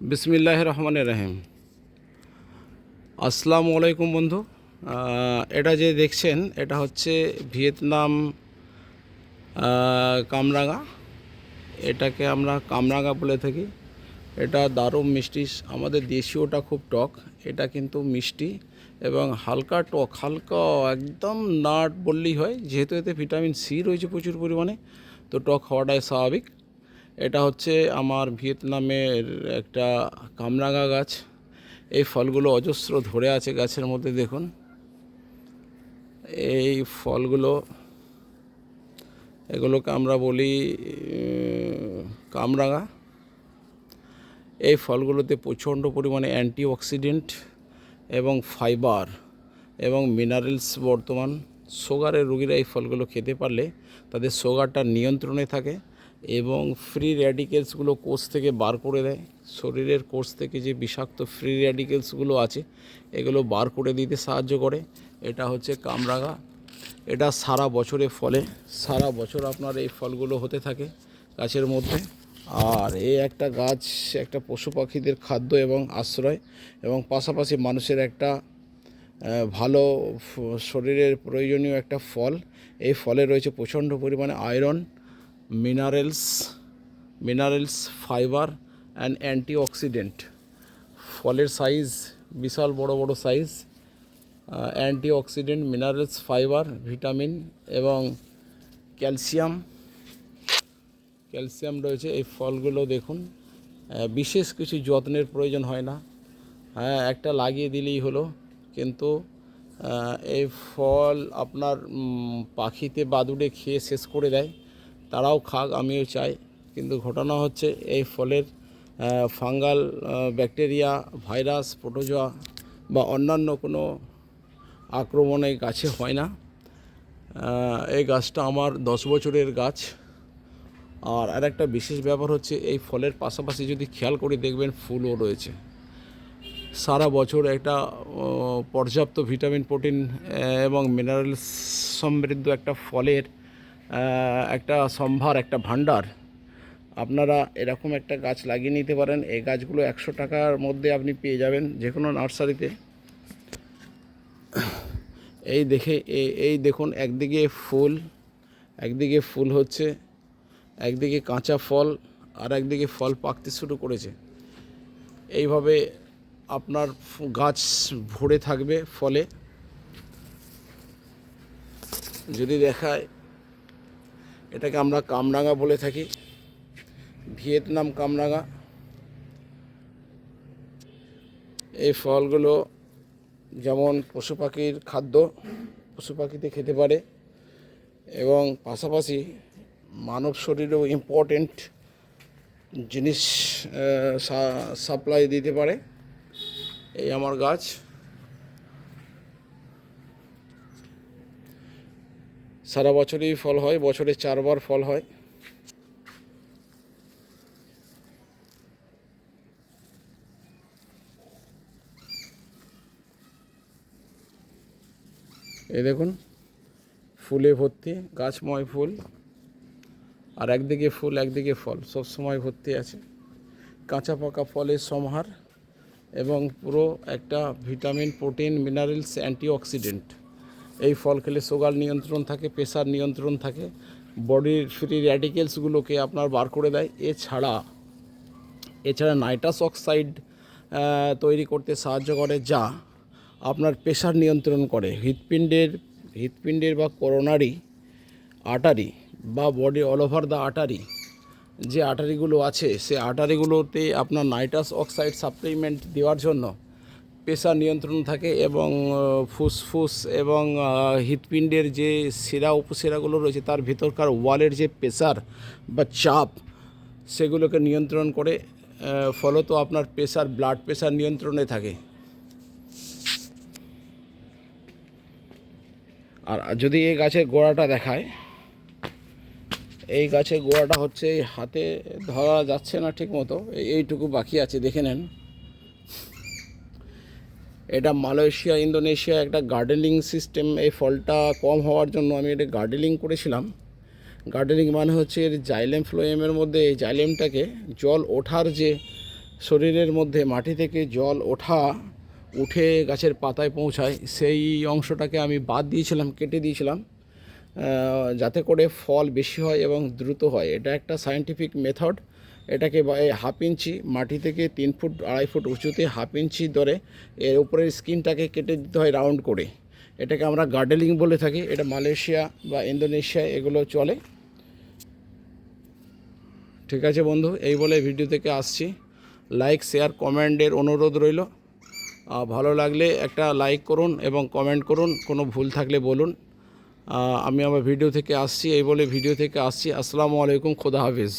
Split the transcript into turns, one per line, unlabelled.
বিসমিল্লাহির রহমানির রহিম। আসসালামু আলাইকুম বন্ধু। এটা যে দেখছেন এটা হচ্ছে ভিয়েতনাম কামরাঙা। এটাকে আমরা কামরাঙা বলে থাকি। এটা দারুণ মিষ্টি। আমাদের দেশীয়টা খুব টক, এটা কিন্তু মিষ্টি এবং হালকা টক, হালকা একদম নাট বললেই হয়, যেহেতু এতে ভিটামিন সি রয়েছে প্রচুর পরিমাণে, তো টক হওয়াটাই স্বাভাবিক। এটা হচ্ছে আমার ভিয়েতনামের একটা কামরাঙা গাছ। এই ফলগুলো অজস্র ধরে আছে গাছের মধ্যে, দেখুন এই ফলগুলো, এগুলোকে আমরা বলি কামরাঙা। এই ফলগুলোতে প্রচণ্ড পরিমাণে অ্যান্টিঅক্সিডেন্ট এবং ফাইবার এবং মিনারেলস বর্তমান। সুগারের রোগীরা এই ফলগুলো খেতে পারলে তাদের সুগারটা নিয়ন্ত্রণে থাকে এবং ফ্রি র্যাডিকেলসগুলো কোষ থেকে বার করে দেয়। শরীরের কোষ থেকে যে বিষাক্ত ফ্রি র্যাডিকেলসগুলো আছে এগুলো বার করে দিতে সাহায্য করে। এটা হচ্ছে কামরাঙা। এটা সারা বছরে ফলে, সারা বছর আপনার এই ফলগুলো হতে থাকে গাছের মধ্যে। আর এই একটা গাছ একটা পশু পাখিদের খাদ্য এবং আশ্রয়, এবং পাশাপাশি মানুষের একটা ভালো শরীরের প্রয়োজনীয় একটা ফল। এই ফলে রয়েছে প্রচণ্ড পরিমাণে iron, minerals, fibre and antioxidant. ফলের সাইজ বিশাল বড় বড় size. Antioxidant, minerals, fibre, vitamin এবং ক্যালসিয়াম রয়েছে এই ফলগুলো। দেখুন, বিশেষ কিছু যত্নের প্রয়োজন হয় না, হ্যাঁ একটা লাগিয়ে দিলেই হলো। কিন্তু এই ফল আপনার পাখিতে বাদুড়ে খেয়ে শেষ করে দেয়, তারাও খাক, আমিও চাই। কিন্তু ঘটনা হচ্ছে এই ফলের ফাঙ্গাল ব্যাকটেরিয়া, ভাইরাস, প্রোটোজোয়া বা অন্যান্য কোনো আক্রমণ এই গাছে হয় না। এই গাছটা আমার 10 বছরের গাছ। আর একটা বিশেষ ব্যাপার হচ্ছে এই ফলের পাশাপাশি যদি খেয়াল করে দেখবেন ফুলও রয়েছে। সারা বছর একটা পর্যাপ্ত ভিটামিন, প্রোটিন এবং মিনারেলস সমৃদ্ধ একটা ফলের একটা সম্ভার, একটা ভাণ্ডার। আপনারা এরকম একটা গাছ লাগিয়ে নিতে পারেন। এই গাছগুলো 100 টাকার মধ্যে আপনি পেয়ে যাবেন যে কোনো নার্সারিতে। এই দেখুন, একদিকে ফুল হচ্ছে, একদিকে কাঁচা ফল, আর একদিকে ফল পাকতে শুরু করেছে। এইভাবে আপনার গাছ ভরে থাকবে ফলে। যদি দেখায়, এটাকে আমরা কামরাঙা বলে থাকি, ভিয়েতনাম কামরাঙা। এই ফলগুলো যেমন পশু পাখির খাদ্য, পশু পাখিতে খেতে পারে এবং পাশাপাশি মানব শরীরেও ইম্পর্টেন্ট জিনিস সাপ্লাই দিতে পারে। এই আমার গাছ। সারা বছরই ফল হয়, বছরে 4 বার ফল হয়। এই দেখুন, ফুলে ভর্তি, গাছময় ফুল, আর একদিকে ফুল একদিকে ফল, সবসময় ভর্তি আছে। কাঁচা পাকা ফলের সমাহার এবং পুরো একটা ভিটামিন, প্রোটিন, মিনারেলস, অ্যান্টিঅক্সিডেন্ট। এই ফল খেলে সুগার নিয়ন্ত্রণ থাকে, প্রেশার নিয়ন্ত্রণ থাকে, বডির ফ্রি র্যাডিকেলসগুলোকে আপনার বার করে দেয়। এছাড়া নাইট্রাস অক্সাইড তৈরি করতে সাহায্য করে, যা আপনার প্রেশার নিয়ন্ত্রণ করে। হৃৎপিণ্ডের বা করোনারি আর্টারি বা body all over the artery, যে আর্টারিগুলো আছে সে আর্টারিগুলোতে আপনার নাইট্রাস অক্সাইড সাপ্লিমেন্ট দেওয়ার জন্য প্রেশার নিয়ন্ত্রণ থাকে এবং ফুসফুস এবং হৃৎপিণ্ডের যে শিরা উপশিরাগুলো রয়েছে তার ভিতরকার ওয়ালের যে প্রেশার বা চাপ সেগুলোকে নিয়ন্ত্রণ করে। ফলত আপনার ব্লাড প্রেশার নিয়ন্ত্রণে থাকে। আর যদি এই গাছের গোড়াটা দেখায়, এই গাছের গোড়াটা হচ্ছে, হাতে ধরা যাচ্ছে না ঠিক মতো, এইটুকু বাকি আছে, দেখে নেন। এটা মালয়েশিয়া, ইন্দোনেশিয়া একটা গার্ডেনিং সিস্টেম। এই ফলটা কম হওয়ার জন্য আমি এটা গার্ডেনিং করেছিলাম। গার্ডেনিং মানে হচ্ছে এর জাইলেম ফ্লোয়েমের মধ্যে এই জাইলেমটাকে জল ওঠার যে শরীরের মধ্যে মাটি থেকে জল উঠে গাছের পাতায় পৌঁছায়, সেই অংশটাকে আমি বাদ দিয়েছিলাম, কেটে দিয়েছিলাম, যাতে করে ফল বেশি হয় এবং দ্রুত হয়। এটা একটা সায়েন্টিফিক মেথড। এটাকে 1/2 ইঞ্চি মাটি থেকে 3 ফুট 2.5 ফুট উঁচুতে 1/2 ইঞ্চি ধরে এর উপরের স্কিনটাকে কেটে দিতে হয় রাউন্ড করে। এটাকে আমরা গার্ডেলিং বলে থাকি। এটা মালয়েশিয়া বা ইন্দোনেশিয়া এগুলো চলে। ঠিক আছে বন্ধু, এই বলে ভিডিও থেকে আসছি। লাইক শেয়ার কমেন্টের অনুরোধ রইল। ভালো লাগলে একটা লাইক করুন এবং কমেন্ট করুন, কোনো ভুল থাকলে বলুন। আমি আমার ভিডিও থেকে আসছি, এই বলে ভিডিও থেকে আসছি। আসসালামু আলাইকুম, খোদা হাফিজ।